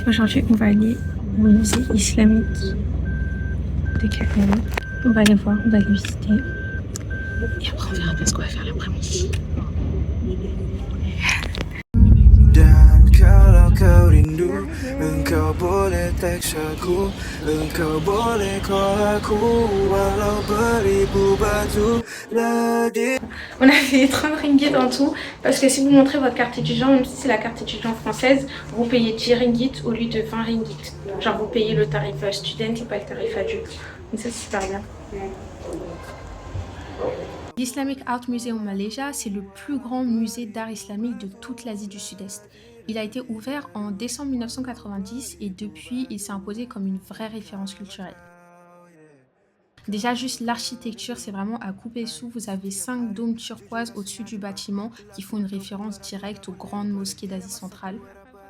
Aujourd'hui, on va aller au musée islamique de Kakou. On va aller voir, on va aller visiter. Et après, on verra bien ce qu'on va faire l'après-midi. Dan kalau kau rindu, engkau boleh teks aku, engkau boleh call aku, walau beribu batu ladih. On a fait 30 ringgit en tout, parce que si vous montrez votre carte étudiant, même si c'est la carte étudiant française, vous payez 10 ringgit au lieu de 20 ringgit. Genre vous payez le tarif student et pas le tarif adulte. Donc ça c'est super bien. L'Islamic Art Museum Malaysia, c'est le plus grand musée d'art islamique de toute l'Asie du Sud-Est. Il a été ouvert en décembre 1990 et depuis, il s'est imposé comme une vraie référence culturelle. Déjà, juste l'architecture, c'est vraiment à couper sous. Vous avez 5 dômes turquoises au-dessus du bâtiment qui font une référence directe aux grandes mosquées d'Asie centrale.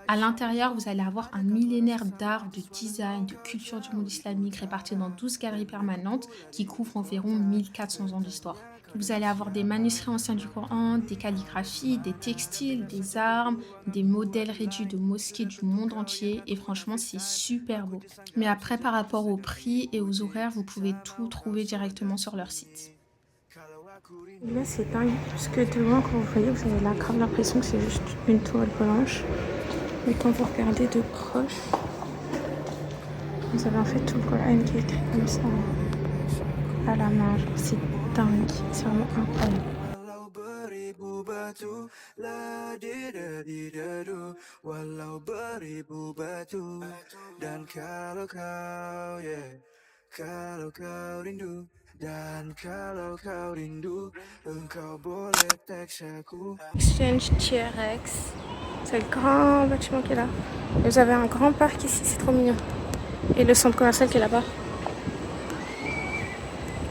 À l'intérieur, vous allez avoir un millénaire d'art, de design, de culture du monde islamique répartis dans 12 galeries permanentes qui couvrent environ 1400 ans d'histoire. Vous allez avoir des manuscrits anciens du Coran, des calligraphies, des textiles, des armes, des modèles réduits de mosquées du monde entier et franchement c'est super beau. Mais après par rapport au prix et aux horaires, vous pouvez tout trouver directement sur leur site. Là c'est dingue parce que de loin quand vous voyez vous avez grave l'impression que c'est juste une toile blanche. Mais quand vous regardez de proche, vous avez en fait tout le Coran qui est écrit comme ça à la main, genre c'est dingue, c'est vraiment incroyable. Exchange TRX, c'est le grand bâtiment qui est là. Et vous avez un grand parc ici, c'est trop mignon. Et le centre commercial qui est là-bas.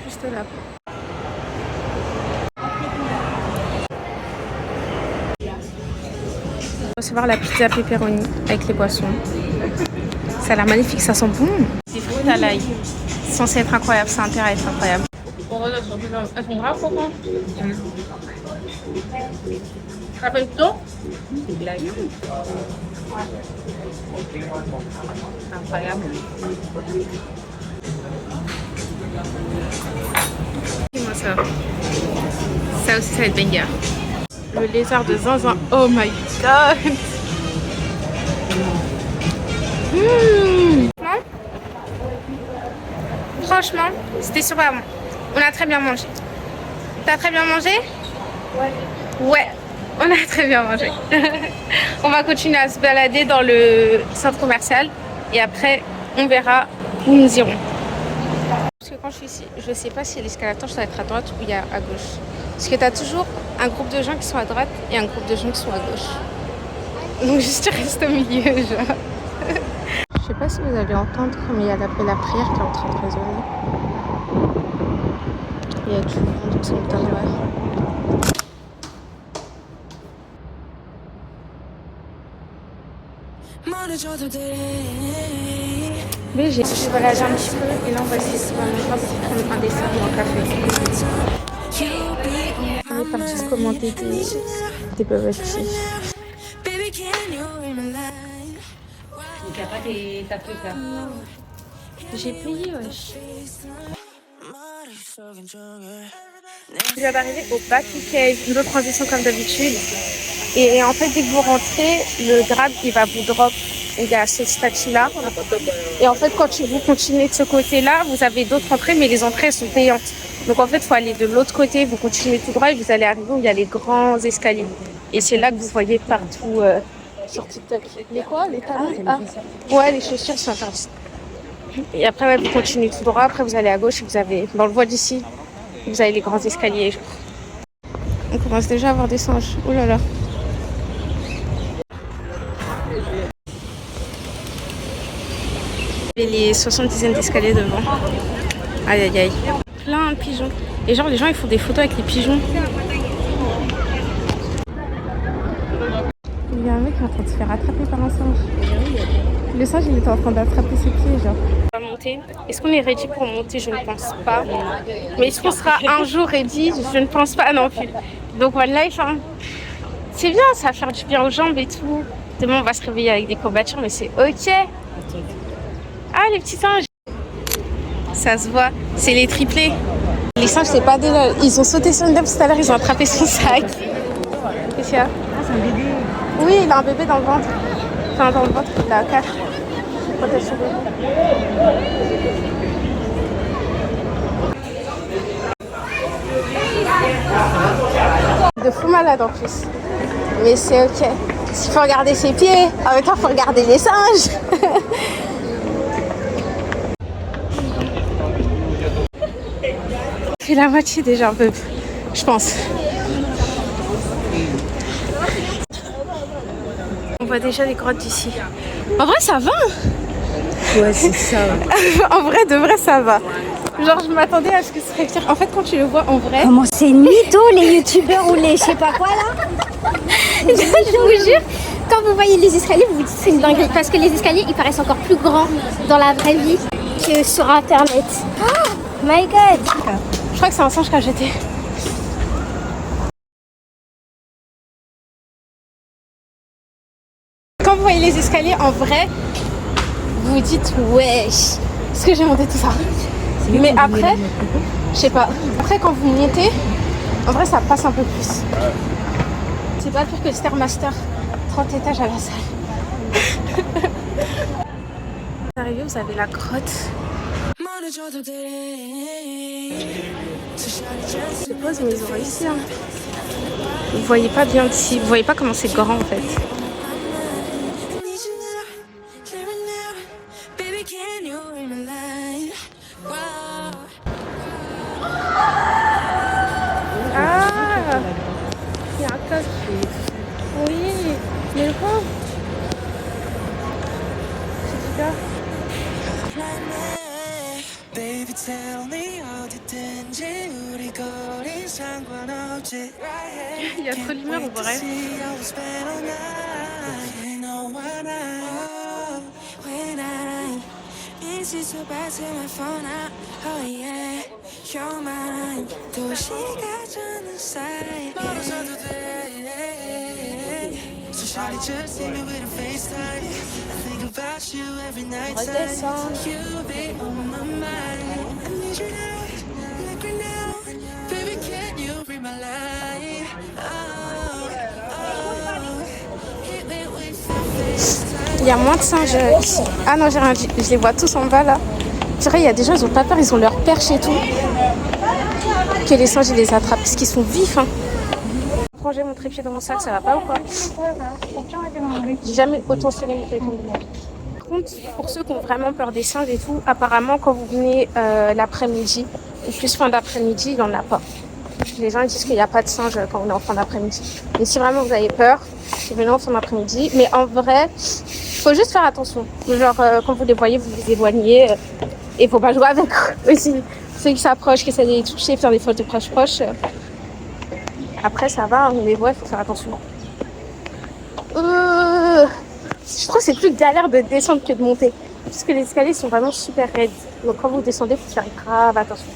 Juste là. On va recevoir la pizza pepperoni avec les boissons. Ça a l'air magnifique, ça sent bon. Des fruits à l'ail. C'est censé être incroyable, ça a intérêt à être incroyable. Elles sont graves, pourquoi? Ça fait plutôt? Incroyable. Dis-moi ça. Ça aussi, ça va être banger. Le lézard de zinzin. Oh my god. Franchement, c'était super bon. On a très bien mangé. T'as très bien mangé? Ouais. Ouais, on a très bien mangé. On va continuer à se balader dans le centre commercial et après, on verra où nous irons. Parce que quand je suis ici, je sais pas si l'escalator doit être à droite ou il y a à gauche. Parce que tu as toujours un groupe de gens qui sont à droite et un groupe de gens qui sont à gauche. Donc juste reste au milieu, genre. Je sais pas si vous allez entendre, mais il y a la prière qui est en train de résonner. Il y a du monde qui sont en Mais j'ai baladé un petit peu et là on va essayer de prendre un dessert ou un café. On est parti se commander des bubble tea. J'ai payé, wesh. Je viens d'arriver au Batu Cave, une autre transition comme d'habitude. Et en fait, dès que vous rentrez, le grab, il va vous drop. Il y a ce statut-là. Et en fait, quand vous continuez de ce côté-là, vous avez d'autres entrées, mais les entrées sont payantes. Donc en fait, il faut aller de l'autre côté, vous continuez tout droit et vous allez arriver où il y a les grands escaliers. Et c'est là que vous voyez partout sur TikTok. Les quoi? Les talons? Ouais, les chaussures sont intéressantes. Et après, ouais, vous continuez tout droit. Après, vous allez à gauche et vous avez, dans le voie d'ici, vous avez les grands escaliers. On commence déjà à voir des singes. Ouh là là. Et les 70 d'escaliers devant. Aïe aïe aïe. Plein de pigeons. Et genre, les gens ils font des photos avec les pigeons. Il y a un mec qui est en train se fait rattraper par un singe. Le singe, il était en train d'attraper ses pieds, genre. On va monter. Est-ce qu'on est ready pour monter? Je ne pense pas. Mais est-ce qu'on sera un jour ready? Je ne pense pas non plus. Donc, one life, hein. C'est bien, ça va faire du bien aux jambes et tout. Demain, on va se réveiller avec des courbatures, mais c'est ok. Ah, les petits singes. Ça se voit, c'est les triplés. Les singes, c'est pas des lol. Ils ont sauté sur une dame tout à l'heure, ils ont attrapé son sac. Qu'est-ce qu'il y a? Ah, c'est un bébé. Oui, il a un bébé dans le ventre. Enfin, dans le ventre, il a 4. Protège son bébé. De fou malade en plus. Mais c'est ok. S'il faut regarder ses pieds, en même temps, il faut regarder les singes. C'est la moitié déjà un peu, je pense. On voit déjà les grottes d'ici. En vrai, ça va. Ouais, c'est ça. En vrai, de vrai, ça va. Genre, je m'attendais à ce que ce serait pire. En fait, quand tu le vois en vrai... Comment c'est mytho, les youtubeurs ou les je sais pas quoi, là. Je vous jure, quand vous voyez les escaliers, vous vous dites c'est une dinguerie. Parce que les escaliers, ils paraissent encore plus grands dans la vraie vie que sur Internet. Oh my god. Je crois que c'est un singe qui a jeté. Quand vous voyez les escaliers en vrai, vous vous dites wesh, est-ce que j'ai monté tout ça? Mais après, je sais pas. Après, quand vous montez, en vrai, ça passe un peu plus. C'est pas pire que le Stairmaster. 30 étages à la salle. Vous arrivez, vous avez la grotte. Je suppose, mais ils ont réussi. Hein. Vous voyez pas bien d'ici. Vous voyez pas comment c'est grand en fait. Ah, il y a un coq. Oui, mais le pauvre. C'est super. Baby tell me 어디든지 우리 거리 상관없지 Il y a trop d'humeur en vrai. Shawty just hit me with a FaceTime. I think about you every night. You be on my mind. I need you now, like right now. Baby, can you read my line? Oh, oh. Hit me with a FaceTime. Il y a moins de singes ici. Ah non, j'ai rien dit. Je les vois tous en bas là. C'est vrai, il y a des gens, ils ont pas peur, ils ont leur perche et tout. Que les singes, ils les attrapent parce qu'ils sont vifs. Hein. Ranger mon trépied dans mon sac, ça va pas ou quoi? J'ai jamais autant serré mon téléphone. Par contre, pour ceux qui ont vraiment peur des singes et tout, apparemment quand vous venez l'après-midi, ou plus fin d'après-midi, il n'y en a pas. Les gens disent qu'il n'y a pas de singes quand on est en fin d'après-midi. Mais si vraiment vous avez peur, venez en fin d'après-midi. Mais en vrai, il faut juste faire attention. Genre, quand vous les voyez, vous vous éloignez. Et il ne faut pas jouer avec aussi. Ceux qui s'approchent, qui essaient de les toucher, faire des photos proches. Après, ça va, on les voit, il faut faire attention. Je trouve que c'est plus galère de descendre que de monter. Parce que les escaliers sont vraiment super raides. Donc quand vous descendez, il faut faire grave attention.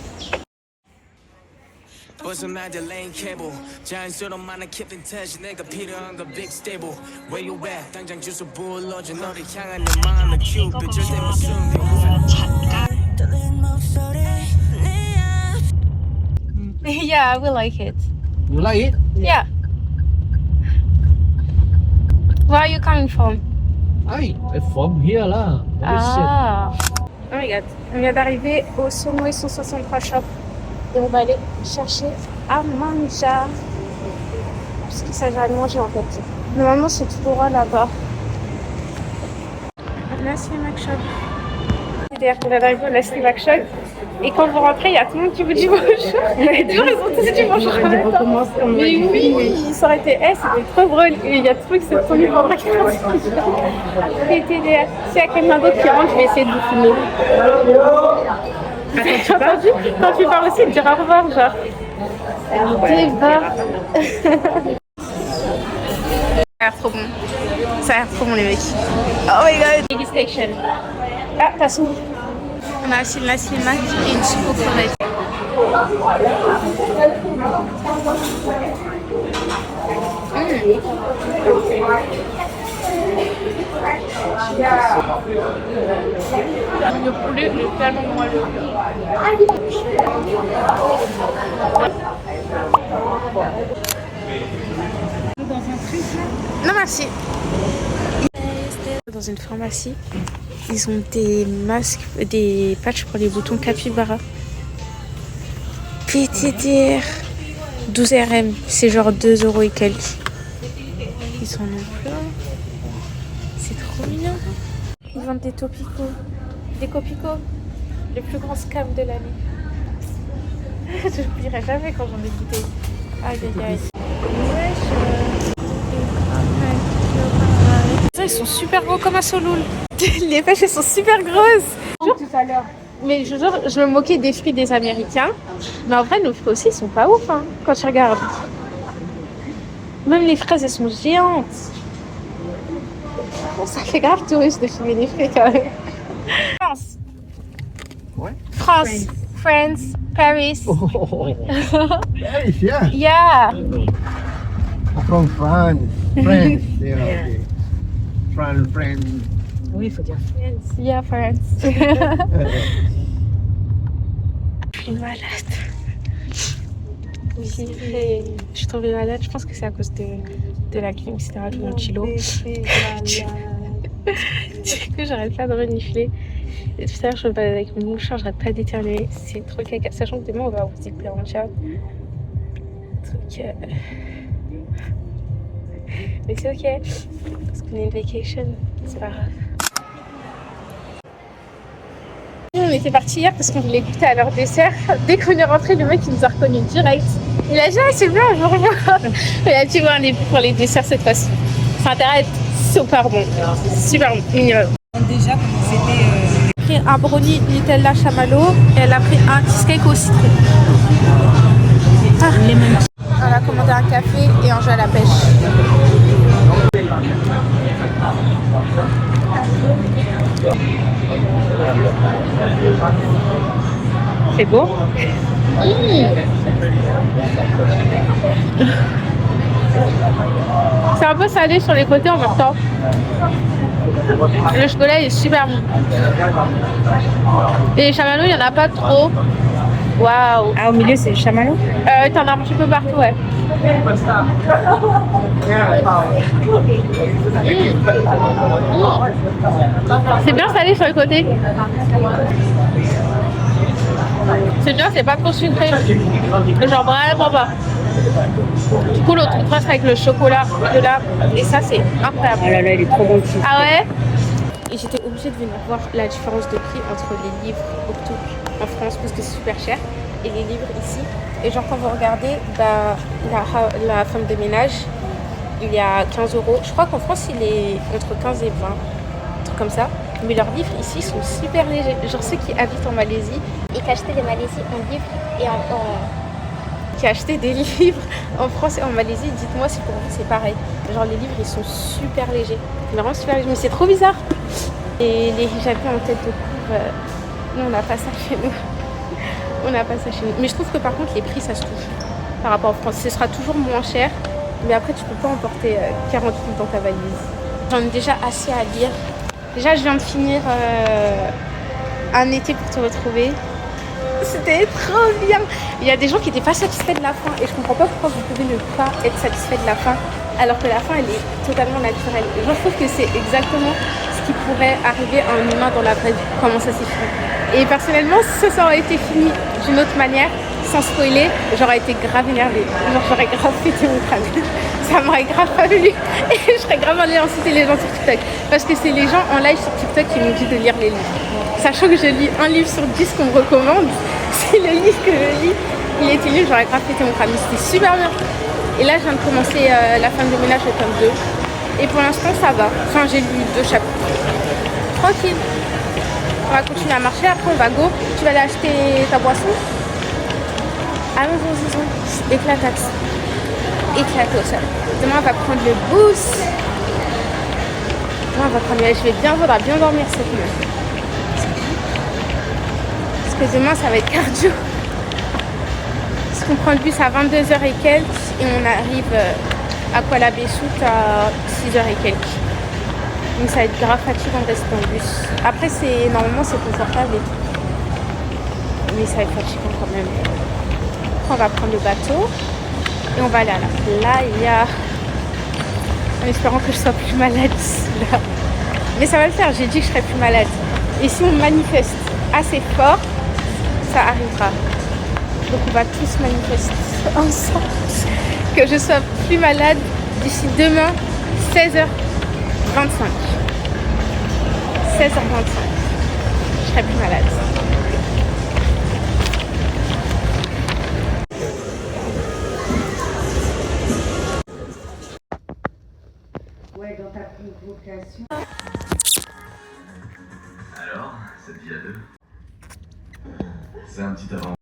Yeah, I will like it. You like it? Yeah. Where are you coming from? I'm from here lah. Ah. Oh my god. On vient d'arriver au Sonoé 163 shop. Et on va aller chercher à manger. Puisqu'il s'agirait de manger en fait. Normalement c'est tout droit là-bas. Là c'est Mac Shop. C'est-à-dire qu'on vient d'arriver au Leslie Mac Shop. Et quand vous rentrez, il y a tout le monde qui vous dit bonjour. Ils ont tous dit bonjour. Mais oui, ça aurait été c'était trop drôle. Et il y a tout le monde qui s'est promis pour regarder. S'il y a quelqu'un d'autre qui rentre, je vais essayer de vous filmer. Quand tu parles aussi, de dire au revoir, genre. Débat. Ça a l'air trop bon. Ça a l'air trop bon les mecs. Oh my god. Lady Station. Ah, t'as soupe. On a aussi de la cinéma et une soupe aux crevettes. Le poulet est tellement moelleux. Non merci. Dans une pharmacie, ils ont des masques, des patchs pour les boutons capybara. PTDR 12 RM, c'est genre 2 € et quelques. Ils sont en plein. C'est trop mignon. Ils vendent des topicos. Des copicos. Le plus grand scam de l'année. Je n'oublierai jamais quand j'en ai goûté. Aïe aïe aïe. Ils sont super gros comme un soloul. Les pêches elles sont super grosses. Tout à l'heure. Mais je me moquais des fruits des Américains. Mais en vrai, nos fruits aussi, ils sont pas ouf hein, quand tu regardes. Même les fraises, elles sont géantes. Bon, ça fait grave touriste de filmer des fruits quand même. France. Ouais. France. France. Paris. Oh, Paris, yeah. Yeah. From France. France. Yeah, okay. France. Oui, il faut dire. Yeah, France. Je suis malade. Je suis tombée malade. Je pense que c'est à cause de la clim, etc. de mon kilo. Du coup, j'arrête pas de renifler. Et tout à l'heure, je me balade avec mon mouchoir, j'arrête pas d'éternuer. C'est trop caca. Sachant que demain, on va au Zipper en chat. Mais c'est ok. Parce qu'on est une vacation. C'est pas grave. On était partis hier parce qu'on voulait goûter à leur dessert. Dès qu'on est rentré, le mec il nous a reconnus direct. Il a dit ah c'est blanc, je vous revois. Il a dit on est pour les desserts cette fois-ci. Ça a intérêt à être super bon. Super bon. Mignon. Déjà, c'était. J'ai pris un brownie Nutella chamallow et elle a pris un cheesecake au citron. Ah. Elle a commandé un café et un jeu à la pêche. C'est beau. C'est un peu salé sur les côtés en même temps. Le chocolat est super bon. Et les chamallows, il n'y en a pas trop. Waouh. Ah, au milieu, c'est le chamallow. T'en as un petit peu partout, ouais. C'est bien salé sur les côtés. C'est bien, c'est pas trop sucré. Genre vraiment pas. Du coup, l'autre contraste avec le chocolat de là, et ça, c'est incroyable. Oh là là, il est trop bon. Ah ouais? Et j'étais obligée de venir voir la différence de prix entre les livres Octo en France parce que c'est super cher et les livres ici. Et genre quand vous regardez, bah, la femme de ménage, il y a 15 €. Je crois qu'en France il est entre 15 et 20, un truc comme ça. Mais leurs livres ici sont super légers. Genre ceux qui habitent en Malaisie et qui achetaient des Malaisies en livres et qui achetaient des livres en France et en Malaisie, dites-moi si pour vous c'est pareil. Genre les livres ils sont super légers, vraiment super légers, mais c'est trop bizarre. Et les hijabis en tête de couvre, nous on n'a pas ça chez nous. On n'a pas ça chez nous. Mais je trouve que par contre les prix ça se touche par rapport en France. Ce sera toujours moins cher, mais après tu peux pas emporter 40 livres dans ta valise. J'en ai déjà assez à lire. Déjà je viens de finir Un été pour te retrouver. C'était trop bien. Il y a des gens qui n'étaient pas satisfaits de la fin et je comprends pas pourquoi vous pouvez ne pas être satisfait de la fin alors que la fin elle est totalement naturelle. Je trouve que c'est exactement ce qui pourrait arriver à un humain dans la vraie vie, comment ça s'est fini. Et personnellement, si ça aurait été fini d'une autre manière, sans spoiler, j'aurais été grave énervée. Genre j'aurais grave pété mon crâne. Ça m'aurait grave pas plu et je serais grave allée inciter les gens sur TikTok. Parce que c'est les gens en live sur TikTok qui m'ont dit de lire les livres. Sachant que je lis un livre sur 10 qu'on me recommande, si le livre que je lis, il était nul, j'aurais grave pété mon crâne. Mais c'était super bien. Et là, je viens de commencer La femme de ménage au tome 2. Et pour l'instant, ça va. Enfin, j'ai lu 2 chapitres. Tranquille. On va continuer à marcher. Après, on va go. Tu vas aller acheter ta boisson. Allons-y, disons. Éclataxe. Éclaté au sol. Demain, on va prendre le bus. on va prendre je vais bien, faudra bien dormir cette nuit. Parce que demain, ça va être cardio. Parce qu'on prend le bus à 22h et quelques et on arrive à Kuala Besut à 6h et quelques. Donc ça va être grave fatigant de rester dans le bus. Après, normalement, c'est confortable et tout. Mais ça va être fatigant quand même. Après, on va prendre le bateau et on va aller à la playa. En espérant que je sois plus malade d'ici là. Mais ça va le faire, j'ai dit que je serais plus malade. Et si on manifeste assez fort, ça arrivera. Donc on va tous manifester ensemble que je sois plus malade d'ici demain 16h25. 16h25. Je serai plus malade. Ouais, dans ta convocation. Alors, cette vie à deux, c'est un petit avant.